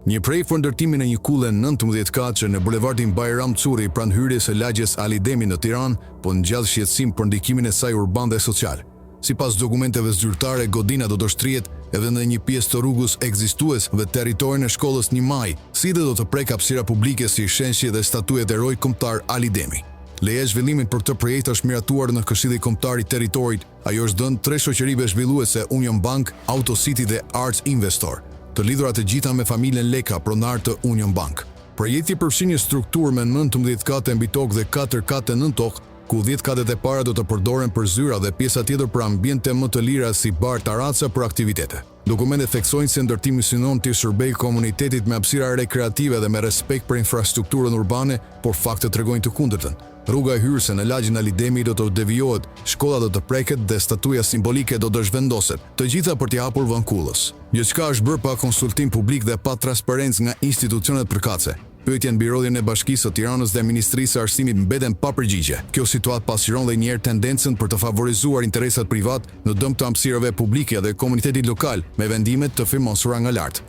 Një prej për ndërtimin e një kulle 19 kaqe në bulevardin Bajram Curi pranë hyrjes së lagjes Ali Demi në Tiranë, po ngjall shqetësim për ndikimin e saj urban dhe social. Sipas dokumenteve zyrtare, godina do të shtrihet edhe në një pjesë të rrugës ekzistues dhe territorin e shkollës 1 Maj, si dhe do të prek hapësira publike si shenjë dhe statuet e eroj kombëtar Ali Demi. Leja e zhvillimit për këtë projekt është miratuar në Këshillin Kombëtar i Territorit. Ajo është dhënë 3 shoqërive zhvilluese: Union Bank, AutoCity dhe Arts Investor, të lidhura të gjitha me familjen Leka, pronar të Union Bank. Projekti përfshin një strukturë me 19 kate mbi tokë dhe 4 kate nën tokë, ku 10 katet e para do të përdoren për zyra dhe pjesa tjetër për ambiente më të lira si bar, taraca për aktivitete. Dokumentet theksojnë se ndërtimi synon të shërbejë komunitetit me hapësira rekreative dhe me respekt për infrastrukturën urbane, por faktet tregojnë të kundërtën. Rruga e hyrëse në lagjin Ali Demi do të devijohet, shkolla do të preket dhe statuja simbolike do të zhvendoset, të gjitha për t'i hapur vënkullës. Gjithçka është bërë pa konsultim publik dhe pa transparencë nga institucionet përkatëse. Pyetjen mbi rodhjen e Bashkisë së Tiranës dhe Ministrisë së Arsimit mbeten pa përgjigje. Kjo situatë pasqyron edhe një herë tendencën për të favorizuar interesat privat në dëm të hapësirave publike dhe komunitetit lokal me vendimet të firmosura nga lart.